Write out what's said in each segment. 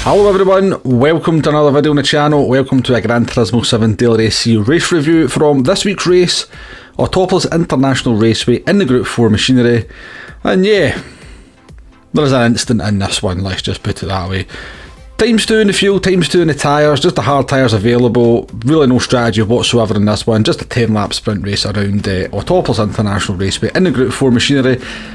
Hello everyone, welcome to another video on the channel. Welcome to a Gran Turismo 7 Daily Race race review from this week's race, Autopolis International Raceway in the Group 4 machinery. And yeah, there's an instant in this one, let's just put it that way. Times 2 in the fuel, times 2 in the tyres, just the hard tyres available, really no strategy whatsoever in this one, just a 10 lap sprint race around Autopolis International Raceway in the Group 4 machinery.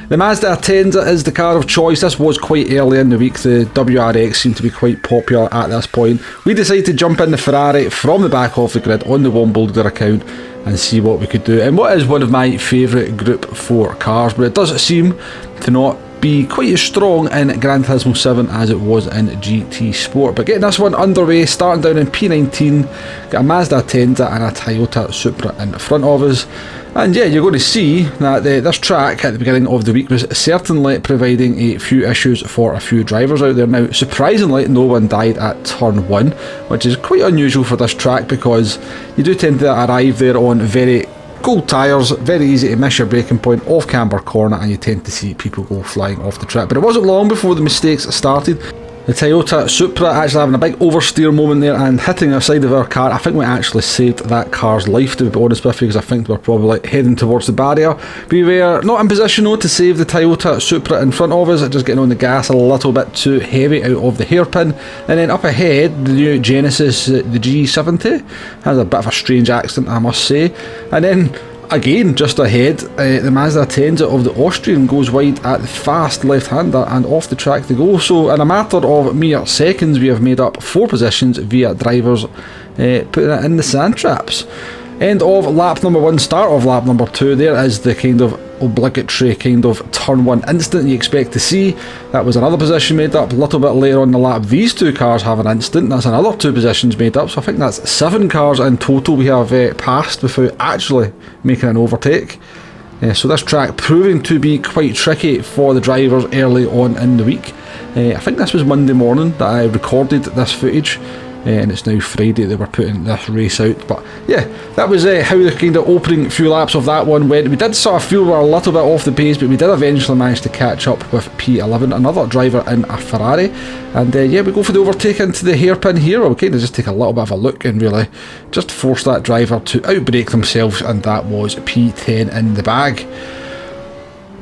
The Mazda Atenza is the car of choice. This was quite early in the week, the WRX seemed to be quite popular at this point. We decided to jump in the Ferrari from the back of the grid on the One Builder account and see what we could do, and what is one of my favourite Group 4 cars, but it does seem to not be quite as strong in Gran Turismo 7 as it was in GT Sport. But getting this one underway, starting down in P19, got a Mazda Atenza and a Toyota Supra in front of us. And yeah, you're going to see that this track at the beginning of the week was certainly providing a few issues for a few drivers out there. Now, surprisingly, no one died at turn 1, which is quite unusual for this track because you do tend to arrive there on very cold tyres, very easy to miss your braking point off camber corner, and you tend to see people go flying off the track. But it wasn't long before the mistakes started. The Toyota Supra actually having a big oversteer moment there and hitting the side of our car. I think we actually saved that car's life, to be honest with you, because I think we were probably heading towards the barrier. We were not in position though to save the Toyota Supra in front of us, just getting on the gas a little bit too heavy out of the hairpin. And then up ahead, the new Genesis, the G70, has a bit of a strange accident, I must say. And then again, just ahead, the Mazda Atenza of the Austrian goes wide at the fast left-hander and off the track they go. So in a matter of mere seconds, we have made up 4 positions via drivers putting it in the sand traps. End of lap number 1, start of lap number 2, there is the kind of obligatory kind of turn 1 instant you expect to see. That was another position made up. A little bit later on the lap, these 2 cars have an instant, that's another 2 positions made up, so I think that's 7 cars in total we have passed without actually making an overtake. So this track proving to be quite tricky for the drivers early on in the week. I think this was Monday morning that I recorded this footage, and it's now Friday that we're putting this race out. But yeah, that was how the kind of opening few laps of that one went. We did sort of feel we were a little bit off the pace, but we did eventually manage to catch up with P11, another driver in a Ferrari. And yeah, we go for the overtake into the hairpin here. We'll kind of just take a little bit of a look and really just force that driver to outbrake themselves, and that was P10 in the bag.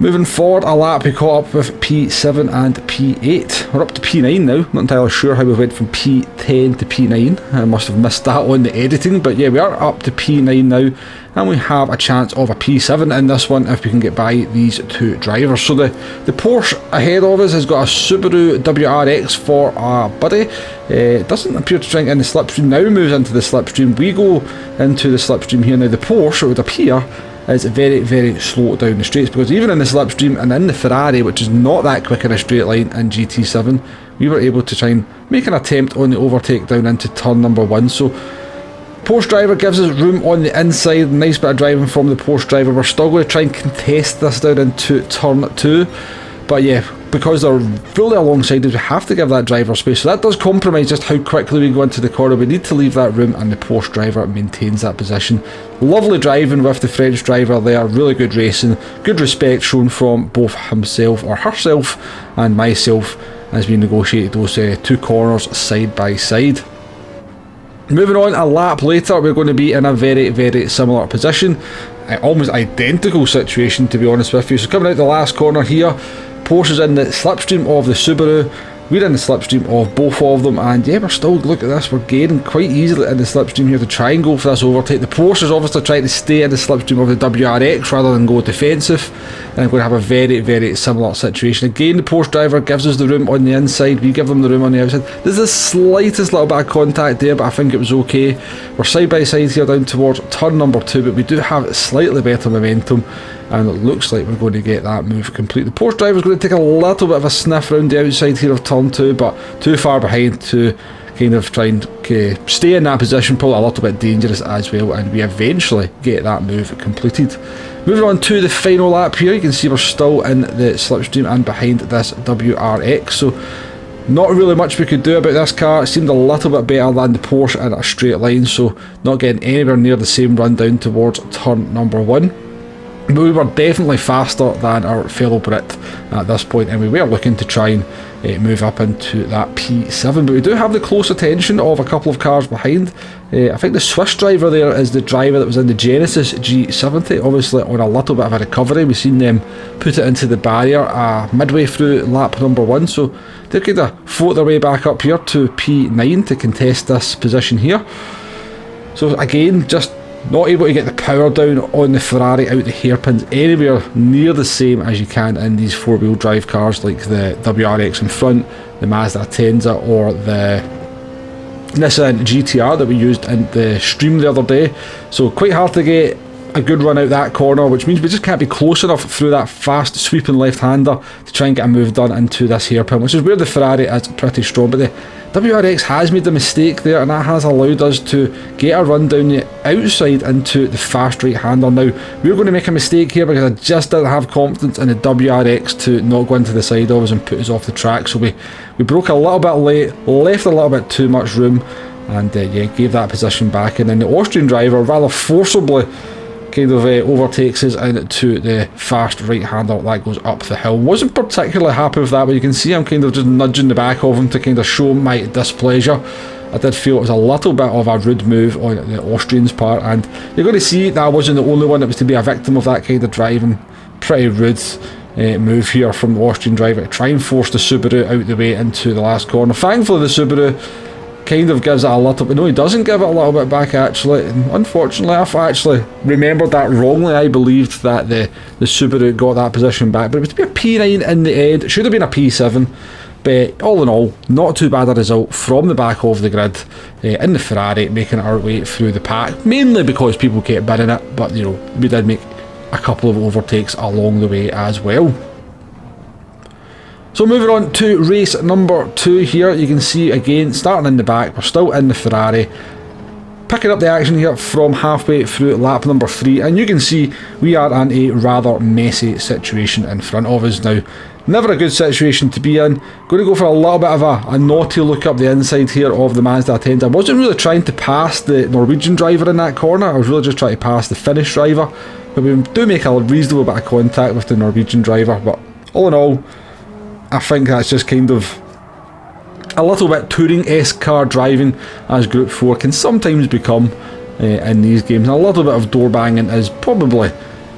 Moving forward a lap, we caught up with P7 and P8. We're up to P9 now. Not entirely sure how we went from P10 to P9. I must have missed that on the editing, but yeah, we are up to P9 now, and we have a chance of a P7 in this one if we can get by these 2 drivers. So the Porsche ahead of us has got a Subaru WRX for a buddy. It doesn't appear to drink in the slipstream, now moves into the slipstream. We go into the slipstream here. Now the Porsche, it would appear, is very, very slow down the straights, because even in the slipstream and in the Ferrari, which is not that quick in a straight line in GT7, we were able to try and make an attempt on the overtake down into turn number 1. So Porsche driver gives us room on the inside, nice bit of driving from the Porsche driver. We're still going to try and contest this down into turn 2, but yeah, because they're fully alongside us, we have to give that driver space. So that does compromise just how quickly we go into the corner. We need to leave that room, and the Porsche driver maintains that position. Lovely driving with the French driver there, really good racing, good respect shown from both himself or herself and myself as we negotiated those 2 corners side by side. Moving on a lap later, we're going to be in a very, very similar position, almost identical situation to be honest with you. So coming out the last corner here, Porsche's in the slipstream of the Subaru, we're in the slipstream of both of them, and yeah, we're still, look at this, we're gaining quite easily in the slipstream here to try and go for this overtake. The Porsche is obviously trying to stay in the slipstream of the WRX rather than go defensive, and I'm going to have a very, very similar situation. Again, the Porsche driver gives us the room on the inside, we give them the room on the outside. There's the slightest little bit of contact there, but I think it was okay. We're side by side here down towards turn number 2, but we do have slightly better momentum, and it looks like we're going to get that move complete. The Porsche driver is going to take a little bit of a sniff around the outside here of turn 2, but too far behind to kind of try and stay in that position, probably a little bit dangerous as well, and we eventually get that move completed. Moving on to the final lap here, you can see we're still in the slipstream and behind this WRX, so not really much we could do about this car. It seemed a little bit better than the Porsche in a straight line, so not getting anywhere near the same run down towards turn number 1. But we were definitely faster than our fellow Brit at this point, and we were looking to try and move up into that P7. But we do have the close attention of a couple of cars behind. I think the Swiss driver there is the driver that was in the Genesis G70, obviously on a little bit of a recovery. We've seen them put it into the barrier midway through lap number 1, so they're kind of fought their way back up here to P9 to contest this position here. So again, just not able to get the power down on the Ferrari out the hairpins anywhere near the same as you can in these four-wheel drive cars like the WRX in front, the Mazda Atenza, or the Nissan GTR that we used in the stream the other day. So quite hard to get a good run out that corner, which means we just can't be close enough through that fast sweeping left-hander to try and get a move done into this hairpin, which is where the Ferrari is pretty strong. But the WRX has made the mistake there, and that has allowed us to get a run down the outside into the fast right-hander. Now, we're going to make a mistake here because I just didn't have confidence in the WRX to not go into the side of us and put us off the track. So we broke a little bit late, left a little bit too much room, and yeah, gave that position back. And then the Austrian driver rather forcibly kind of overtakes us into the fast right-hander that goes up the hill. Wasn't particularly happy with that, but you can see I'm kind of just nudging the back of him to kind of show my displeasure. I did feel it was a little bit of a rude move on the Austrian's part, and you're going to see that I wasn't the only one that was to be a victim of that kind of driving. Pretty rude move here from the Austrian driver to try and force the Subaru out the way into the last corner. Thankfully the Subaru kind of gives it a little bit. No, he doesn't give it a little bit back actually. And unfortunately, I actually remembered that wrongly. I believed that the Subaru got that position back, but it was to be a P9 in the end. It should have been a P7. But all in all, not too bad a result from the back of the grid in the Ferrari, making our way through the pack, mainly because people kept bidding it, but you know, we did make a couple of overtakes along the way as well. So moving on to race number 2 here, you can see again, starting in the back, we're still in the Ferrari, picking up the action here from halfway through lap number 3, and you can see we are in a rather messy situation in front of us now. Never a good situation to be in. Going to go for a little bit of a naughty look up the inside here of the Mazda Atenza. I wasn't really trying to pass the Norwegian driver in that corner, I was really just trying to pass the Finnish driver, but we do make a reasonable bit of contact with the Norwegian driver. But all in all, I think that's just kind of a little bit touring-esque car driving, as Group 4 can sometimes become in these games. And a little bit of door banging is probably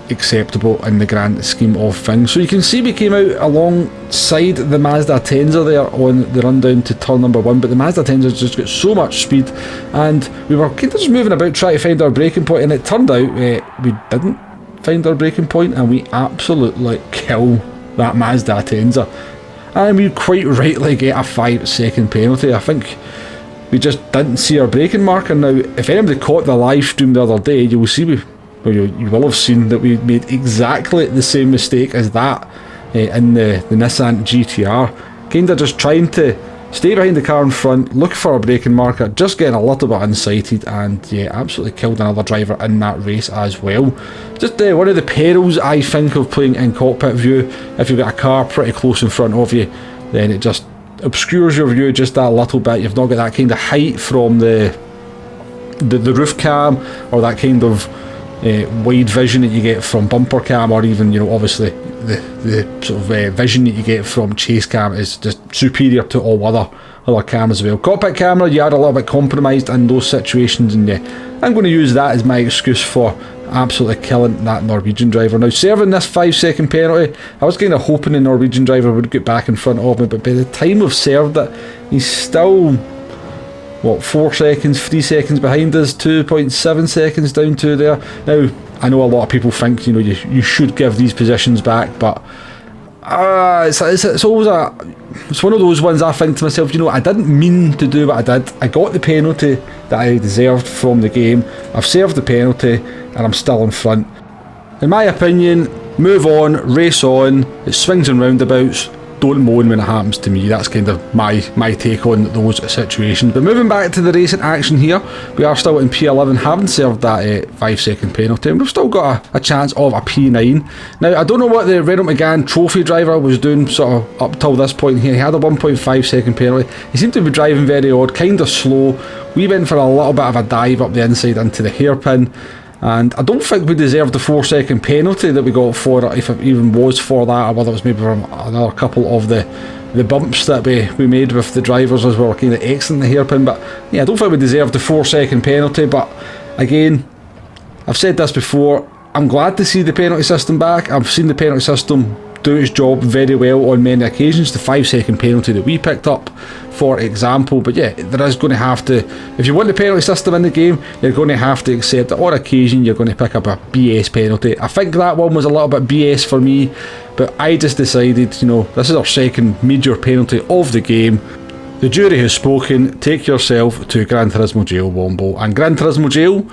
acceptable in the grand scheme of things. So you can see we came out alongside the Mazda Atenza there on the run down to turn number 1, but the Mazda Atenza just got so much speed, and we were kind of just moving about trying to find our braking point, and it turned out we didn't find our braking point, and we absolutely kill that Mazda Atenza. And we quite rightly get a 5-second penalty. I think we just didn't see our braking marker. Now, if anybody caught the live stream the other day, you will see you will have seen that we made exactly the same mistake as that in the Nissan GTR. Kind of just trying to stay behind the car in front, look for a braking marker, just getting a little bit unsighted, and yeah, absolutely killed another driver in that race as well. Just one of the perils, I think, of playing in cockpit view. If you've got a car pretty close in front of you, then it just obscures your view just that little bit. You've not got that kind of height from the roof cam, or that kind of wide vision that you get from bumper cam, or even, you know, obviously the sort of vision that you get from chase cam is just superior to all other cameras as well. Cockpit camera, you are a little bit compromised in those situations, and yeah, I'm going to use that as my excuse for absolutely killing that Norwegian driver. Now, serving this 5-second penalty, I was kind of hoping the Norwegian driver would get back in front of me, but by the time we've served it, he's still, what, 4 seconds, 3 seconds behind us, 2.7 seconds down to there. Now, I know a lot of people think, you know, you should give these positions back, but it's always it's one of those ones I think to myself, you know, I didn't mean to do what I did. I got the penalty that I deserved from the game. I've served the penalty, and I'm still in front. In my opinion, move on, race on. It swings and roundabouts. Don't moan when it happens to me. That's kind of my take on those situations. But moving back to the racing action here, we are still in P11, having served that 5-second penalty, and we've still got a chance of a P9. Now, I don't know what the Renault Megane trophy driver was doing sort of up till this point here. He had a 1.5-second penalty. He seemed to be driving very odd, kind of slow. We went for a little bit of a dive up the inside into the hairpin, And I don't think we deserved the 4-second penalty that we got for it, if it even was for that, or whether it was maybe from another couple of the bumps that we made with the drivers as well, kind of exiting the hairpin. But yeah, I don't think we deserved the 4-second penalty. But again, I've said this before, I'm glad to see the penalty system back. I've seen the penalty system do its job very well on many occasions. The 5-second penalty that we picked up, for example. But yeah, there is going to have to, if you want the penalty system in the game, you're going to have to accept that on occasion you're going to pick up a BS penalty. I think that one was a little bit BS for me, but I just decided, you know, this is our second major penalty of the game. The jury has spoken. Take yourself to Gran Turismo jail, Wombo. And Gran Turismo jail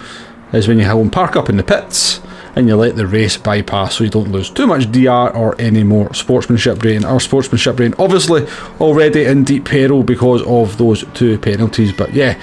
is when you have them park up in the pits and you let the race bypass so you don't lose too much DR or any more sportsmanship rating. Our sportsmanship rating obviously already in deep peril because of those 2 penalties. But yeah,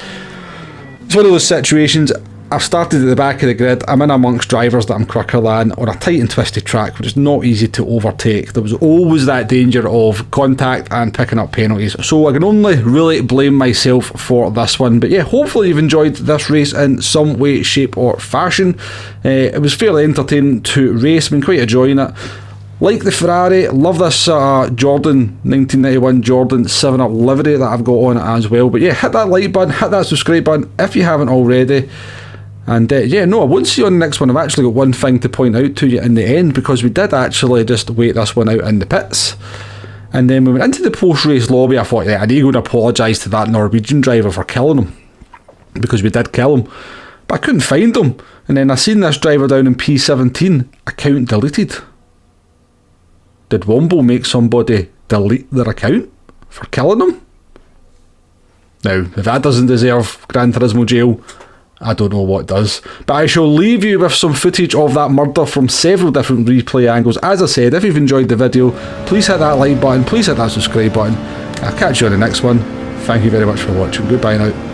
it's one of those situations. I've started at the back of the grid. I'm in amongst drivers that I'm quicker than on a tight and twisted track, which is not easy to overtake. There was always that danger of contact and picking up penalties. So I can only really blame myself for this one. But yeah, hopefully you've enjoyed this race in some way, shape or fashion. It was fairly entertaining to race. I've been quite enjoying it. Like the Ferrari, love this Jordan 1991 Jordan 7-Up livery that I've got on it as well. But yeah, hit that like button, hit that subscribe button if you haven't already. And yeah, no, I won't see you on the next one. I've actually got one thing to point out to you in the end, because we did actually just wait this one out in the pits. And then we went into the post-race lobby. I thought, yeah, I need to go and apologise to that Norwegian driver for killing him, because we did kill him. But I couldn't find him. And then I seen this driver down in P17, account deleted. Did Wombo make somebody delete their account for killing him? Now, if that doesn't deserve Gran Turismo jail, I don't know what does. But I shall leave you with some footage of that murder from several different replay angles. As I said, if you've enjoyed the video, please hit that like button, please hit that subscribe button. I'll catch you on the next one. Thank you very much for watching. Goodbye now.